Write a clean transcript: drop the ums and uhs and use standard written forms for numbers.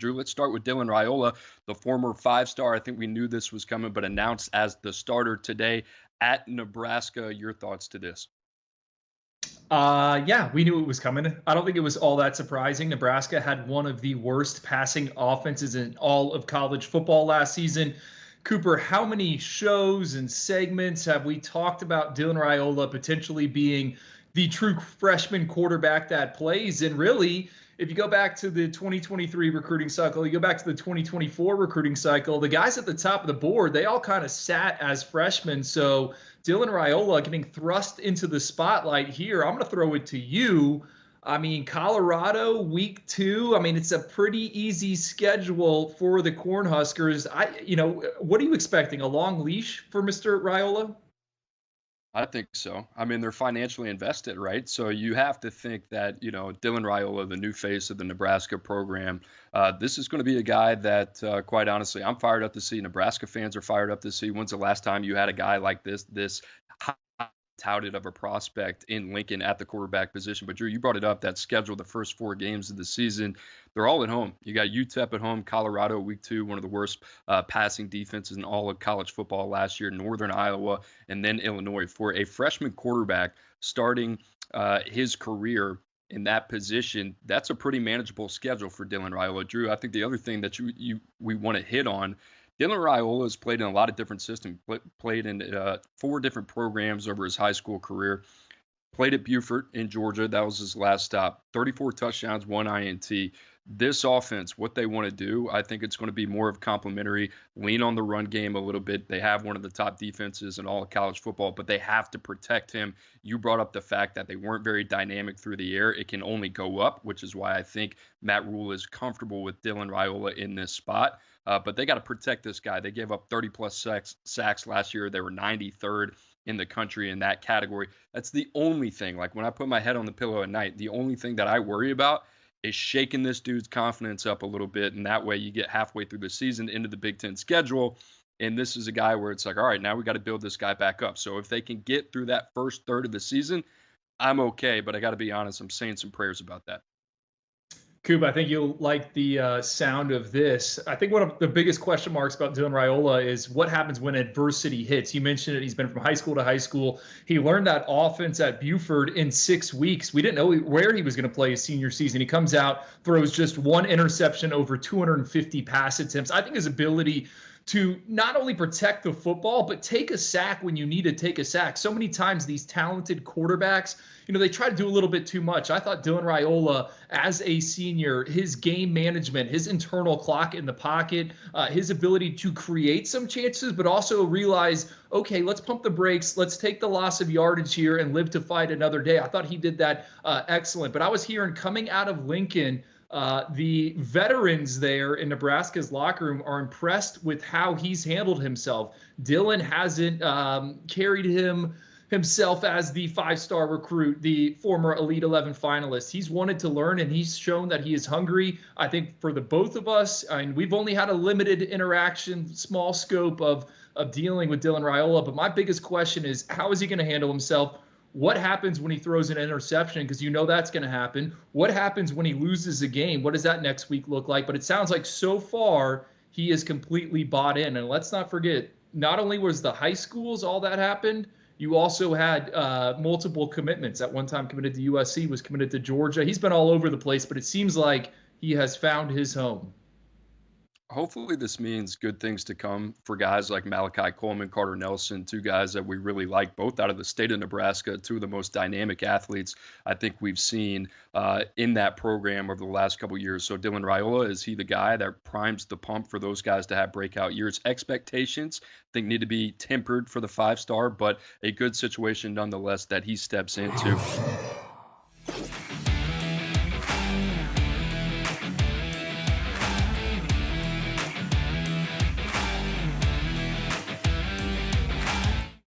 Drew, let's start with Dylan Raiola, the former five-star. I think we knew this was coming, but announced as the starter today at Nebraska. Your thoughts to this? Yeah, we knew it was coming. I don't think it was all that surprising. Nebraska had one of the worst passing offenses in all of college football last season. Cooper, how many shows and segments have we talked about Dylan Raiola potentially being the true freshman quarterback that plays? And really, if you go back to the 2023 recruiting cycle, you go back to the 2024 recruiting cycle, the guys at the top of the board, they all kind of sat as freshmen. So Dylan Raiola getting thrust into the spotlight here. I'm going to throw it to you. I mean, Colorado, week 2. I mean, it's a pretty easy schedule for the Cornhuskers. What are you expecting? A long leash for Mr. Raiola? I think so. I mean, they're financially invested, right? So you have to think that, Dylan Raiola, the new face of the Nebraska program, this is going to be a guy that, quite honestly, I'm fired up to see. Nebraska fans are fired up to see. When's the last time you had a guy like this high touted of a prospect in Lincoln at the quarterback position? But Drew, you brought it up, that schedule, the first 4 games of the season, they're all at home. You got UTEP at home, Colorado week 2, one of the worst passing defenses in all of college football last year, Northern Iowa, and then Illinois. For a freshman quarterback starting his career in that position, that's a pretty manageable schedule for Dylan Raiola. Drew, I think the other thing that we want to hit on, Dylan Raiola has played in a lot of different systems, played in 4 different programs over his high school career, played at Beaufort in Georgia. That was his last stop. 34 touchdowns, 1 INT. This offense, what they want to do, I think it's going to be more of complimentary, lean on the run game a little bit. They have one of the top defenses in all of college football, but they have to protect him. You brought up the fact that they weren't very dynamic through the air. It can only go up, which is why I think Matt Rule is comfortable with Dylan Raiola in this spot. But they got to protect this guy. They gave up 30-plus sacks last year. They were 93rd in the country in that category. That's the only thing. Like, when I put my head on the pillow at night, the only thing that I worry about is shaking this dude's confidence up a little bit. And that way you get halfway through the season into the Big Ten schedule. And this is a guy where it's like, all right, now we got to build this guy back up. So if they can get through that first third of the season, I'm okay. But I got to be honest, I'm saying some prayers about that. Coop, I think you'll like the sound of this. I think one of the biggest question marks about Dylan Raiola is what happens when adversity hits. You mentioned it. He's been from high school to high school. He learned that offense at Beaufort in 6 weeks. We didn't know where he was going to play his senior season. He comes out, throws just 1 interception over 250 pass attempts. I think his ability to not only protect the football, but take a sack when you need to take a sack. So many times these talented quarterbacks, they try to do a little bit too much. I thought Dylan Raiola, as a senior, his game management, his internal clock in the pocket, his ability to create some chances, but also realize, okay, let's pump the brakes. Let's take the loss of yardage here and live to fight another day. I thought he did that excellent. But I was hearing coming out of Lincoln, the veterans there in Nebraska's locker room are impressed with how he's handled himself. Dylan hasn't carried himself as the 5-star recruit, the former Elite 11 finalist. He's wanted to learn, and he's shown that he is hungry. I think for the both of us, and we've only had a limited interaction, small scope of dealing with Dylan Raiola, but my biggest question is, how is he going to handle himself? What happens when he throws an interception? Because that's going to happen. What happens when he loses a game? What does that next week look like? But it sounds like so far he is completely bought in. And let's not forget, not only was the high schools all that happened, you also had multiple commitments. At one time committed to USC, was committed to Georgia. He's been all over the place, but it seems like he has found his home. Hopefully this means good things to come for guys like Malachi Coleman, Carter Nelson, 2 guys that we really like, both out of the state of Nebraska, 2 of the most dynamic athletes I think we've seen in that program over the last couple of years. So Dylan Raiola, is he the guy that primes the pump for those guys to have breakout years? Expectations, I think, need to be tempered for the 5-star, but a good situation nonetheless that he steps into.